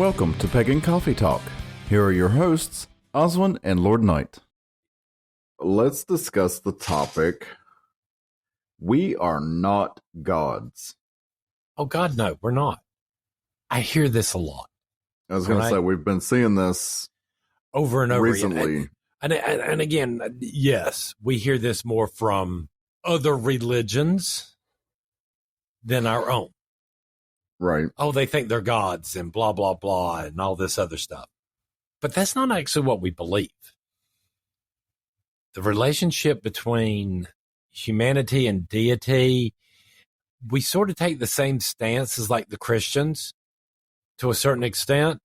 Welcome to Pagan Coffee Talk. Here are your hosts, Oswin and Lord Knight. Let's discuss the topic. We are not gods. Oh, God, no, we're not. I hear this a lot. I was going to say, we've been seeing this over and over recently. Again. And again, yes, we hear this more from other religions than our own. Right. Oh, they think they're gods and blah, blah, blah, and all this other stuff. But that's not actually what we believe. The relationship between humanity and deity, we sort of take the same stance as like the Christians to a certain extent,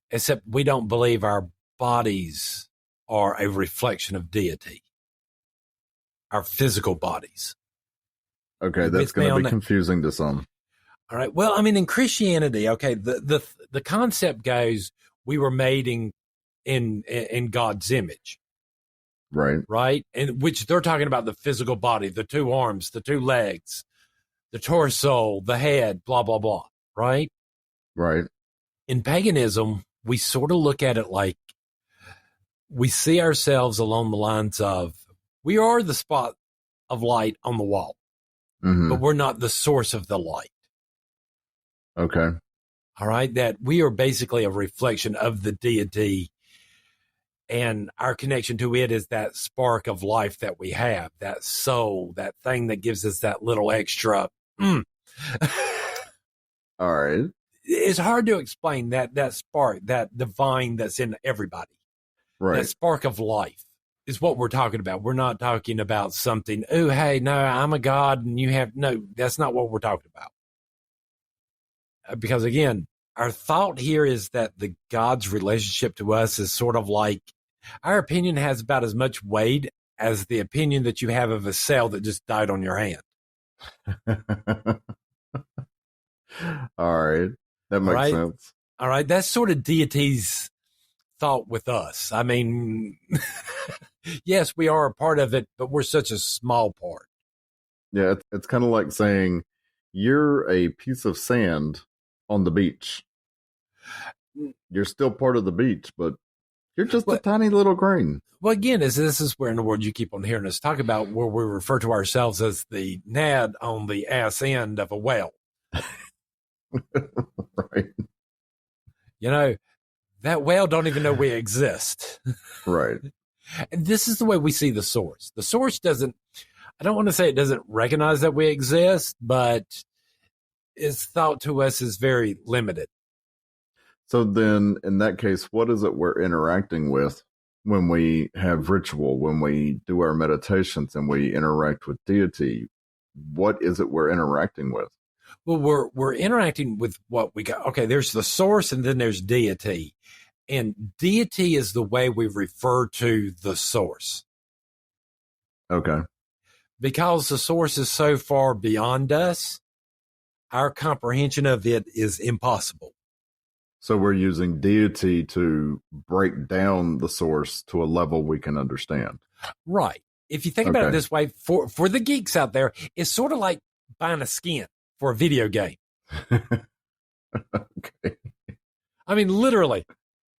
except we don't believe our bodies are a reflection of deity, our physical bodies. Okay, that's going to be confusing to some. All right. Well, I mean, in Christianity, okay, the concept goes, we were made in God's image. Right. Right. And which they're talking about the physical body, the two arms, the two legs, the torso, the head, blah, blah, blah. Right. Right. In paganism, we sort of look at it like we see ourselves along the lines of we are the spot of light on the wall, but we're not the source of the light. Okay. All right. That we are basically a reflection of the deity, and our connection to it is that spark of life that we have, that soul, that thing that gives us that little extra. All right. It's hard to explain that spark, that divine that's in everybody. Right. That spark of life is what we're talking about. We're not talking about something, oh, hey, no, I'm a god and you have, no, that's not what we're talking about. Because again, our thought here is that the God's relationship to us is sort of like our opinion has about as much weight as the opinion that you have of a cell that just died on your hand. All right. That makes sense. All right. That's sort of deity's thought with us. I mean, yes, we are a part of it, but we're such a small part. Yeah. It's kind of like saying you're a piece of sand on the beach. You're still part of the beach, but you're just a tiny little grain. Well, again, this is where in the world you keep on hearing us talk about where we refer to ourselves as the gnat on the ass end of a whale. Right. You know, that whale don't even know we exist. Right. And this is the way we see the source. The source doesn't, I don't want to say it doesn't recognize that we exist, but its thought to us is very limited. So then, in that case, what is it we're interacting with when we have ritual, when we do our meditations and we interact with deity? What is it we're interacting with? Well, we're interacting with what we got. Okay, there's the source and then there's deity. And deity is the way we refer to the source. Okay. Because the source is so far beyond us, our comprehension of it is impossible. So we're using deity to break down the source to a level we can understand. Right. If you think about it this way, for the geeks out there, it's sort of like buying a skin for a video game. Okay. I mean, literally,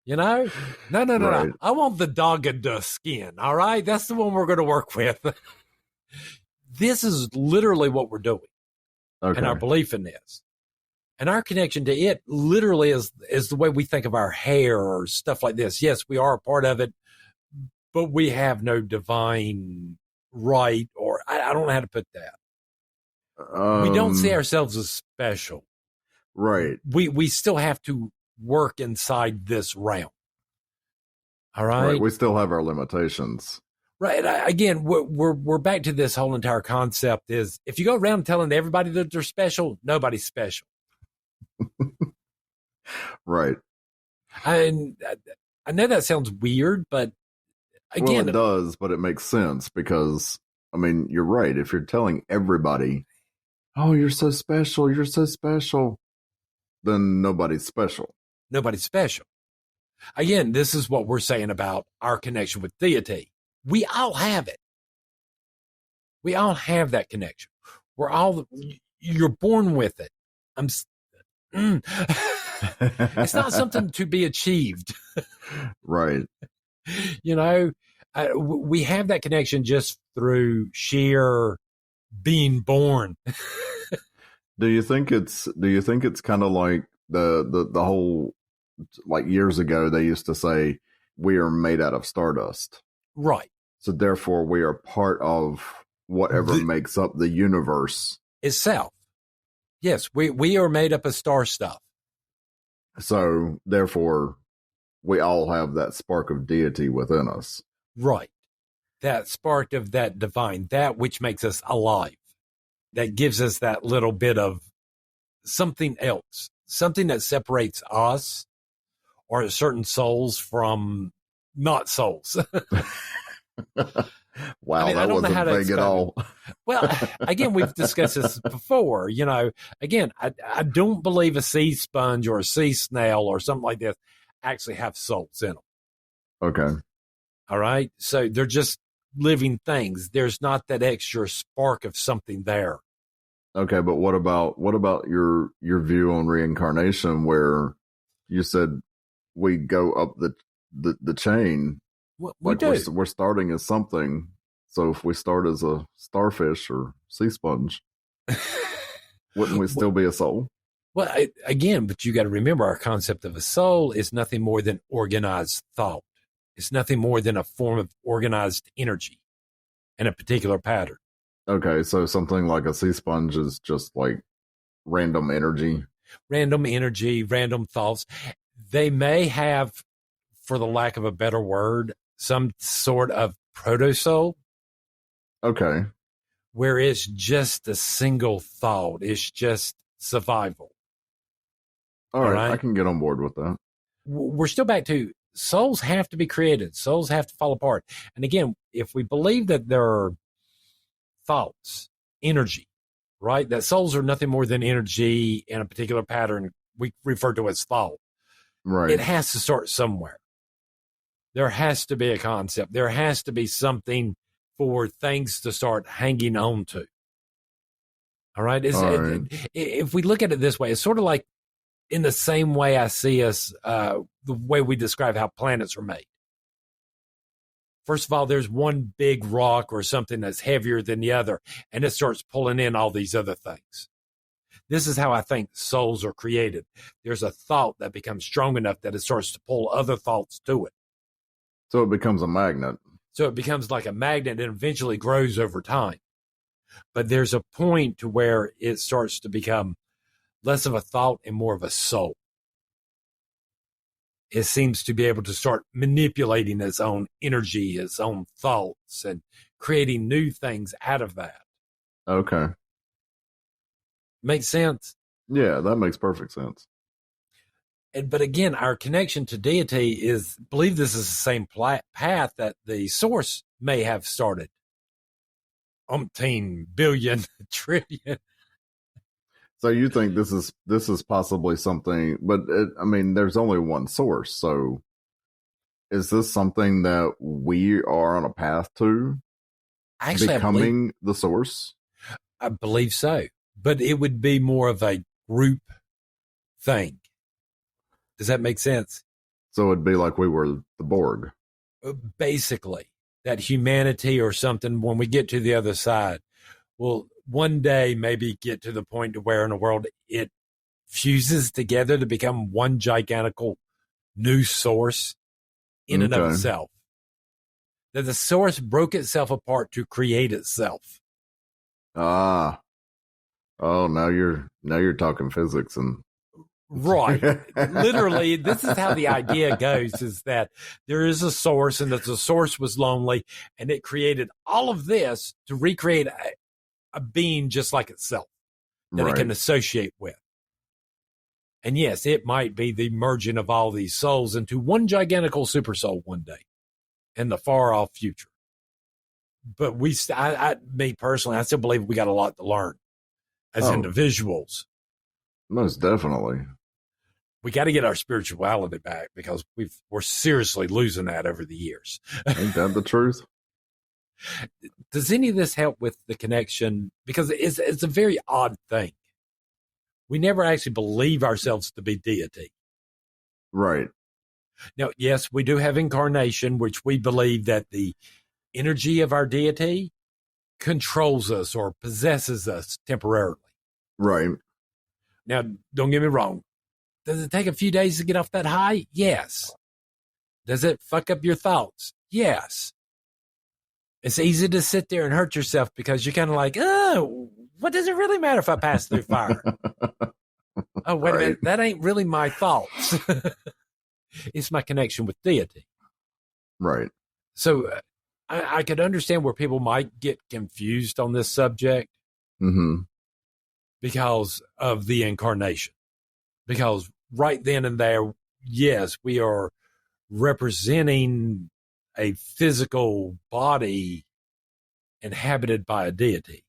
you know? No. Right. I want the dogged skin, all right? That's the one we're going to work with. This is literally what we're doing. Okay. And our belief in this. And our connection to it literally is the way we think of our hair or stuff like this. Yes, we are a part of it, but we have no divine right, or I don't know how to put that. We don't see ourselves as special. Right. We still have to work inside this realm. All right. Right. We still have our limitations. Right. Again, we're back to this whole entire concept is if you go around telling everybody that they're special, nobody's special. Right. And I know that sounds weird, but again, well, it does, but it makes sense because, I mean, you're right. If you're telling everybody, oh, you're so special, then nobody's special. Nobody's special. Again, this is what we're saying about our connection with deity. We all have it. We all have that connection. You're born with it. It's not something to be achieved. Right. You know, we have that connection just through sheer being born. Do you think it's kind of like the whole, like years ago they used to say we are made out of stardust. Right. So therefore we are part of whatever makes up the universe itself. Yes, we are made up of star stuff. So therefore we all have that spark of deity within us. Right. That spark of that divine, that which makes us alive. That gives us that little bit of something else, something that separates us or certain souls from not souls. Wow, I wasn't vague at all. Well, again, we've discussed this before. You know, again, I don't believe a sea sponge or a sea snail or something like this actually have souls in them. Okay. All right. So they're just living things. There's not that extra spark of something there. Okay, but what about your view on reincarnation, where you said we go up the chain? We do. We're starting as something. So if we start as a starfish or sea sponge, wouldn't we still be a soul? Well, again, but you got to remember our concept of a soul is nothing more than organized thought. It's nothing more than a form of organized energy in a particular pattern. Okay, so something like a sea sponge is just like random energy. Random energy, random thoughts. They may have, for the lack of a better word, some sort of proto-soul. Okay. Where it's just a single thought. It's just survival. All right. I can get on board with that. We're still back to souls have to be created. Souls have to fall apart. And again, if we believe that there are thoughts, energy, right? That souls are nothing more than energy in a particular pattern we refer to as thought. Right. It has to start somewhere. There has to be a concept. There has to be something for things to start hanging on to. All right. If we look at it this way, it's sort of like in the same way I see us, the way we describe how planets are made. First of all, there's one big rock or something that's heavier than the other, and it starts pulling in all these other things. This is how I think souls are created. There's a thought that becomes strong enough that it starts to pull other thoughts to it. So it becomes a magnet. So it becomes like a magnet and eventually grows over time. But there's a point to where it starts to become less of a thought and more of a soul. It seems to be able to start manipulating its own energy, its own thoughts, and creating new things out of that. Okay. Makes sense? Yeah, that makes perfect sense. But again, our connection to deity is, I believe this is the same path that the source may have started. Umpteen billion trillion. So you think this is possibly something, but I mean, there's only one source. So is this something that we are on a path to Actually, becoming the source? I believe so, but it would be more of a group thing. Does that make sense? So it'd be like we were the Borg. Basically, that humanity or something, when we get to the other side, will one day maybe get to the point to where in the world it fuses together to become one gigantical new source in and of itself. That the source broke itself apart to create itself. Ah. Oh, now you're talking physics and right. Literally, this is how the idea goes, is that there is a source and that the source was lonely and it created all of this to recreate a being just like itself that it can associate with. And yes, it might be the merging of all these souls into one gigantical super soul one day in the far off future. But me personally, I still believe we got a lot to learn as individuals. Most definitely. We got to get our spirituality back because we're seriously losing that over the years. Ain't that the truth? Does any of this help with the connection? Because it's a very odd thing. We never actually believe ourselves to be deity. Right. Now, yes, we do have incarnation, which we believe that the energy of our deity controls us or possesses us temporarily. Right. Now, don't get me wrong. Does it take a few days to get off that high? Yes. Does it fuck up your thoughts? Yes. It's easy to sit there and hurt yourself because you're kind of like, oh, what does it really matter if I pass through fire? Oh, wait a minute. That ain't really my thoughts. It's my connection with deity. Right. So I could understand where people might get confused on this subject because of the incarnation. Because right then and there, yes, we are representing a physical body inhabited by a deity.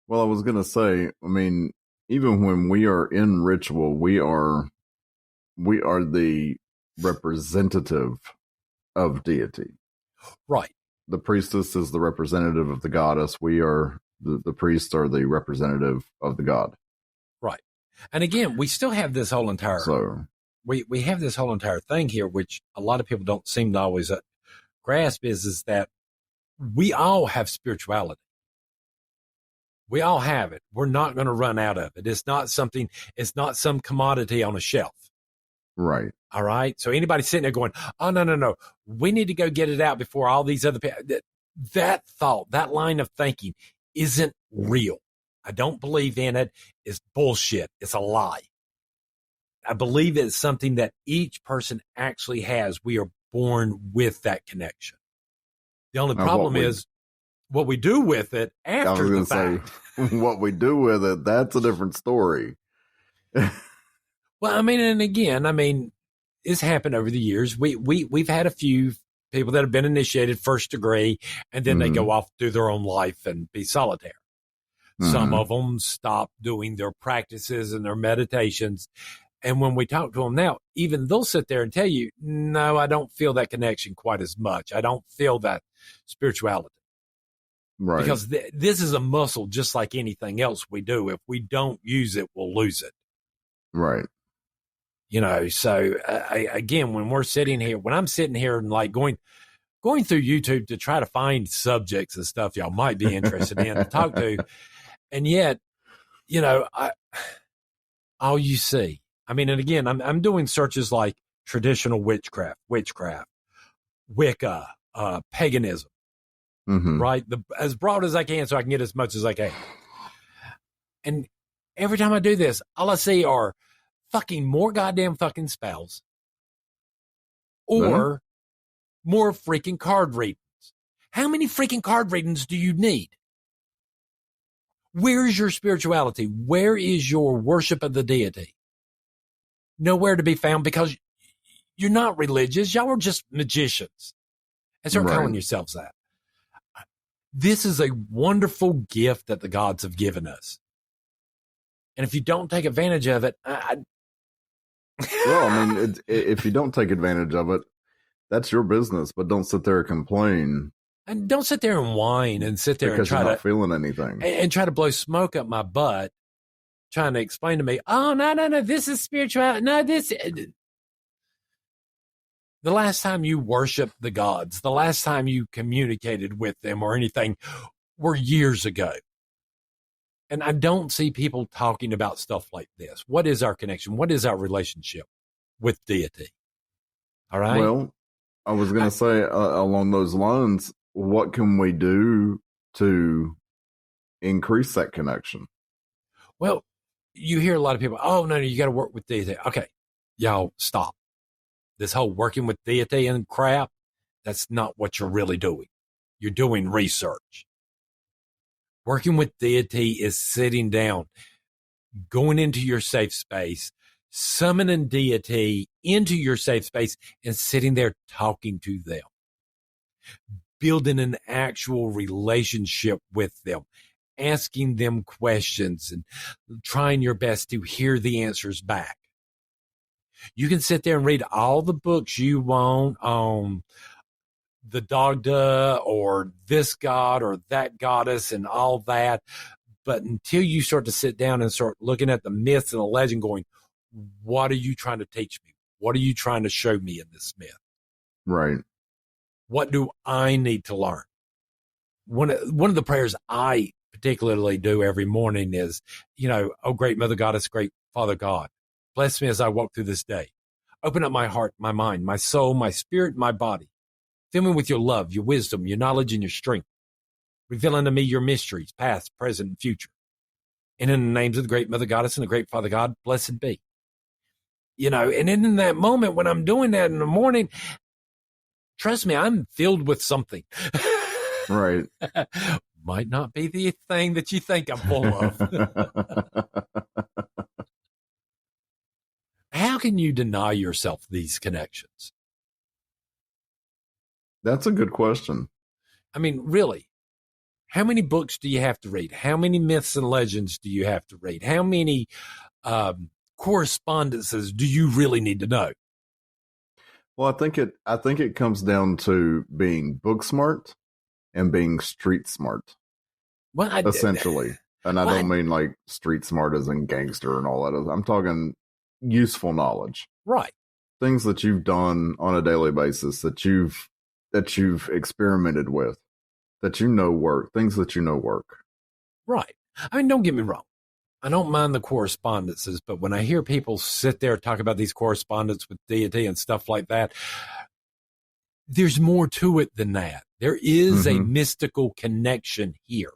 Well, I was going to say, I mean, even when we are in ritual, we are the representative of deity. Right. The priestess is the representative of the goddess. We are the priests are the representative of the god. Right. And again, we still have this whole entire we have this whole entire thing here, which a lot of people don't seem to always grasp is that we all have spirituality. We all have it. We're not going to run out of it. It's not some commodity on a shelf. Right. All right. So anybody sitting there going, oh, no. We need to go get it out before all these other people. That thought, that line of thinking isn't real. I don't believe in it. It's bullshit. It's a lie. I believe it's something that each person actually has. We are born with that connection. The only problem is what we do with it after the fact. What we do with it, that's a different story. Well, I mean, and again, it's happened over the years. We've had a few people that have been initiated first degree, and then they go off through their own life and be solitary. Some of them stop doing their practices and their meditations. And when we talk to them now, even they'll sit there and tell you, no, I don't feel that connection quite as much. I don't feel that spirituality. Right. Because this is a muscle just like anything else we do. If we don't use it, we'll lose it. Right. So again, when I'm sitting here and like going through YouTube to try to find subjects and stuff y'all might be interested in to talk to, and yet, all you see, and again, I'm doing searches like traditional witchcraft, Wicca, paganism, right? As broad as I can so I can get as much as I can. And every time I do this, all I see are fucking more goddamn fucking spells or more freaking card readings. How many freaking card readings do you need? Where is your spirituality? Where is your worship of the deity? Nowhere to be found because you're not religious. Y'all are just magicians. And start calling yourselves that. This is a wonderful gift that the gods have given us. And if you don't take advantage of it, if you don't take advantage of it, that's your business, but don't sit there and complain. And don't sit there and whine and sit there because and try you're not feeling anything. And try to blow smoke up my butt, trying to explain to me, oh, no, this is spirituality. No, the last time you worshiped the gods, the last time you communicated with them or anything were years ago. And I don't see people talking about stuff like this. What is our connection? What is our relationship with deity? All right. Well, I was going to say along those lines, what can we do to increase that connection? Well, you hear a lot of people, oh, no, you got to work with deity. Okay, y'all stop. This whole working with deity and crap, that's not what you're really doing. You're doing research. Working with deity is sitting down, going into your safe space, summoning deity into your safe space and sitting there talking to them, building an actual relationship with them, asking them questions and trying your best to hear the answers back. You can sit there and read all the books you want on the Dogda or this god or that goddess and all that. But until you start to sit down and start looking at the myths and the legend going, what are you trying to teach me? What are you trying to show me in this myth? Right. What do I need to learn? One of the prayers I particularly do every morning is, oh, great Mother Goddess, great Father God, bless me as I walk through this day. Open up my heart, my mind, my soul, my spirit, my body. Fill me with your love, your wisdom, your knowledge, and your strength. Reveal unto me your mysteries, past, present, and future. And in the names of the great Mother Goddess and the great Father God, blessed be. And in that moment when I'm doing that in the morning, trust me, I'm filled with something. Right. Might not be the thing that you think I'm full of. How can you deny yourself these connections? That's a good question. I mean, really, how many books do you have to read? How many myths and legends do you have to read? How many correspondences do you really need to know? Well, I think it comes down to being book smart and being street smart. Well, essentially. And I don't mean like street smart as in gangster and all that. I'm talking useful knowledge. Right. Things that you've done on a daily basis that you've experimented with, that work, things that work. Right. I mean, don't get me wrong. I don't mind the correspondences, but when I hear people sit there talk about these correspondences with deity and stuff like that, there's more to it than that. There is a mystical connection here.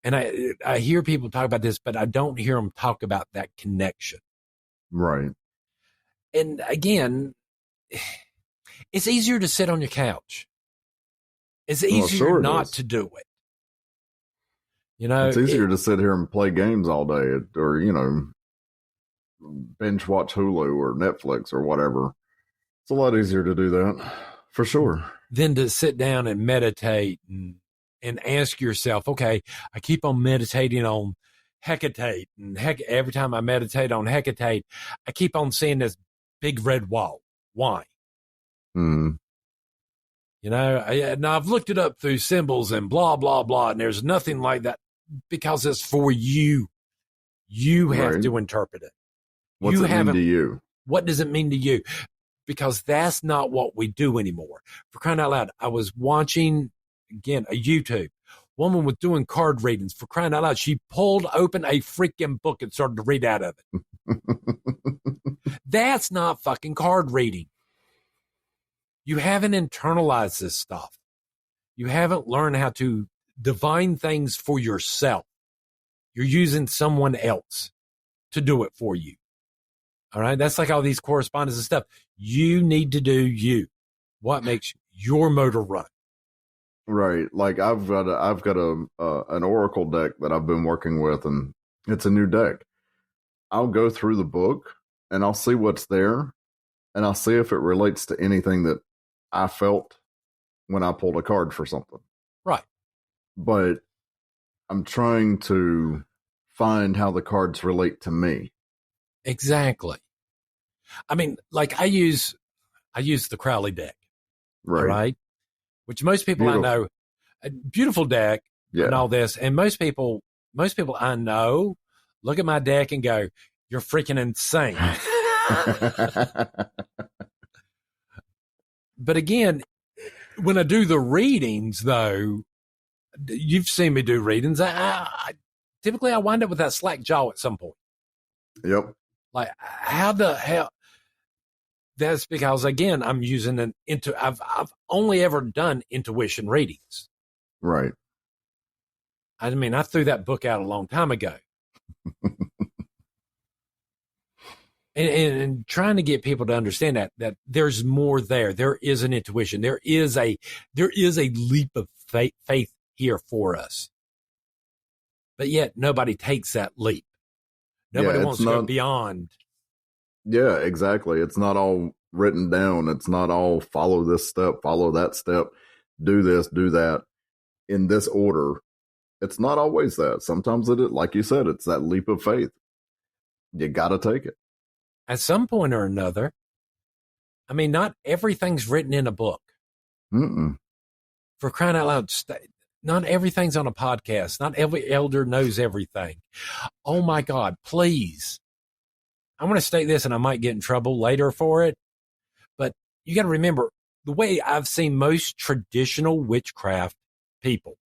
And I hear people talk about this, but I don't hear them talk about that connection. Right. And again, it's easier to sit on your couch. It's easier not to do it. It's easier to sit here and play games all day or, binge watch Hulu or Netflix or whatever. It's a lot easier to do that, for sure. Than to sit down and meditate and ask yourself, okay, I keep on meditating on Hecate. And every time I meditate on Hecate, I keep on seeing this big red wall. Why? Mm. And I've looked it up through symbols and blah, blah, blah, and there's nothing like that because it's for you. You have to interpret it. What's it mean to you? What does it mean to you? Because that's not what we do anymore. For crying out loud, I was watching, again, a YouTube. Woman was doing card readings. For crying out loud, she pulled open a freaking book and started to read out of it. That's not fucking card reading. You haven't internalized this stuff. You haven't learned how to divine things for yourself. You're using someone else to do it for you. All right. That's like all these correspondence and stuff. You need to do you. What makes your motor run? Right. Like I've got an Oracle deck that I've been working with, and it's a new deck. I'll go through the book and I'll see what's there, and I'll see if it relates to anything that I felt when I pulled a card for something. Right. But I'm trying to find how the cards relate to me. Exactly. I mean, like I use the Crowley deck. Right. Which most people I know, a beautiful deck and all this. And most people I know look at my deck and go, you're freaking insane. But again, when I do the readings, though, you've seen me do readings. Typically I wind up with that slack jaw at some point. Yep. Like how the hell? That's because again, I'm using I've only ever done intuition readings. Right. I mean, I threw that book out a long time ago. and trying to get people to understand that there's more there. There is an intuition. There is a leap of faith here for us. But yet nobody takes that leap. Nobody wants to go beyond. Yeah, exactly. It's not all written down. It's not all follow this step, follow that step, do this, do that in this order. It's not always that. Sometimes like you said, it's that leap of faith. You got to take it. At some point or another. I mean, not everything's written in a book. Mm-mm. For crying out loud, not everything's on a podcast. Not every elder knows everything. Oh my God, please. I want to state this, and I might get in trouble later for it, but you got to remember the way I've seen most traditional witchcraft people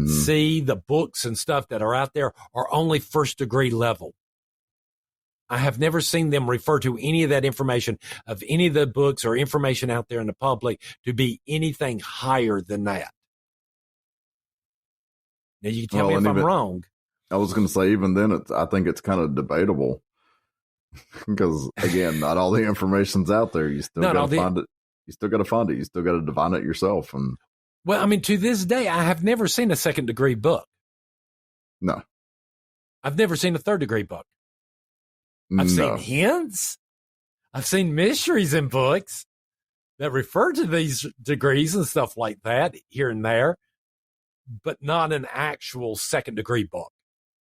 see the books and stuff that are out there are only first degree level. I have never seen them refer to any of that information of any of the books or information out there in the public to be anything higher than that. Now you can tell me if I'm wrong. I was going to say, even then, I think it's kind of debatable because, again, not all the information's out there. You still got to find it. You still got to find it. You still got to divine it yourself. And well, I mean, to this day, I have never seen a second degree book. No, I've never seen a third degree book. I've seen hints. I've seen mysteries in books that refer to these degrees and stuff like that here and there, but not an actual second degree book.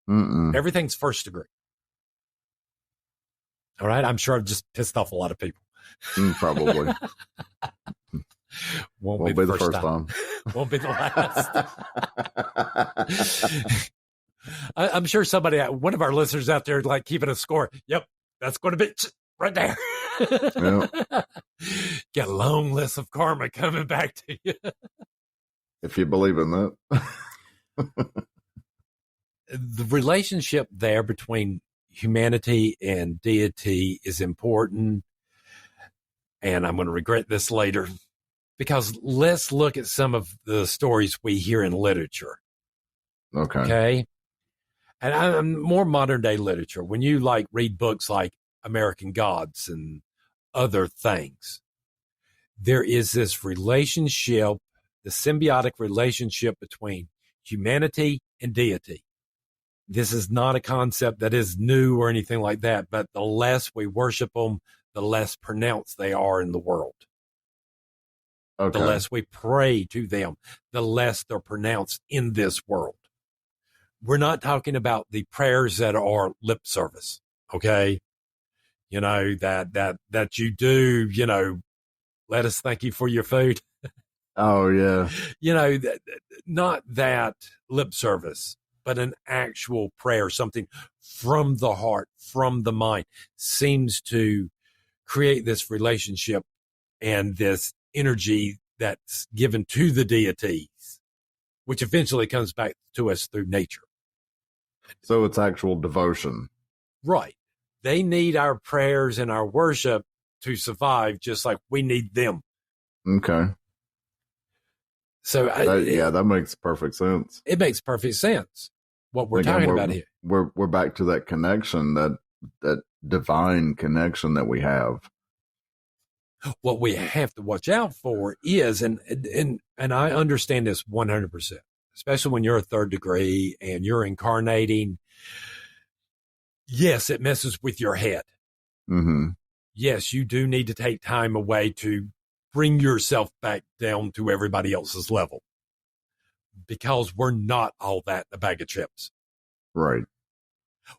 Everything's first degree. All right. I'm sure I've just pissed off a lot of people. Probably. Won't be the first time. Won't be the last. I'm sure somebody, one of our listeners out there, like keeping a score. Yep, that's going to be right there. Yep. Got a long list of karma coming back to you. If you believe in that. The relationship there between humanity and deity is important. And I'm going to regret this later, because let's look at some of the stories we hear in literature. Okay. And I'm more modern day literature. When you like read books like American Gods and other things, there is this relationship, the symbiotic relationship between humanity and deity. This is not a concept that is new or anything like that, but the less we worship them, the less pronounced they are in the world. The less we pray to them, the less they're pronounced in this world. We're not talking about the prayers that are lip service, okay? You know, that you do, you know, let us thank you for your food. Oh, yeah. You know, not that lip service, but an actual prayer, something from the heart, from the mind, seems to create this relationship and this energy that's given to the deities, which eventually comes back to us through nature. So it's actual devotion. Right. They need our prayers and our worship to survive, just like we need them. Okay. So that makes perfect sense. It makes perfect sense. What we're talking about here. We're back to that connection, that divine connection that we have. What we have to watch out for is, and I understand this 100%, especially when you're a third degree and you're incarnating. Yes, it messes with your head. Mm-hmm. Yes, you do need to take time away to bring yourself back down to everybody else's level, because we're not all that in a bag of chips. Right.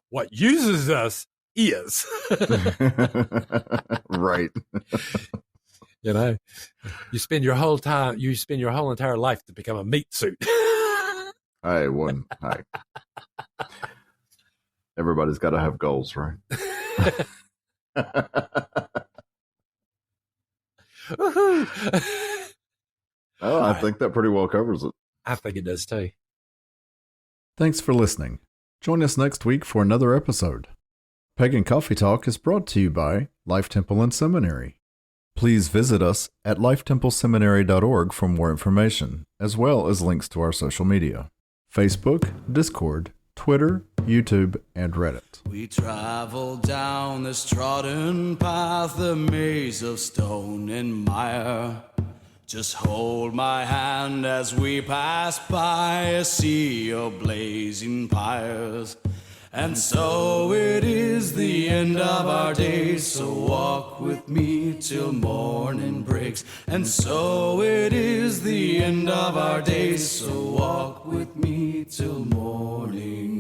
What uses us is. Right. You know, you spend your whole entire life to become a meat suit. Hey. Everybody's got to have goals, right? Oh, I think that pretty well covers it. I think it does too. Thanks for listening. Join us next week for another episode. Pagan Coffee Talk is brought to you by Life Temple and Seminary. Please visit us at lifetempleseminary.org for more information, as well as links to our social media: Facebook, Discord, Twitter, YouTube, and Reddit. We travel down this trodden path, a maze of stone and mire. Just hold my hand as we pass by a sea of blazing pyres. And so it is the end of our days, so walk with me till morning breaks. And so it is the end of our days, so walk with me till morning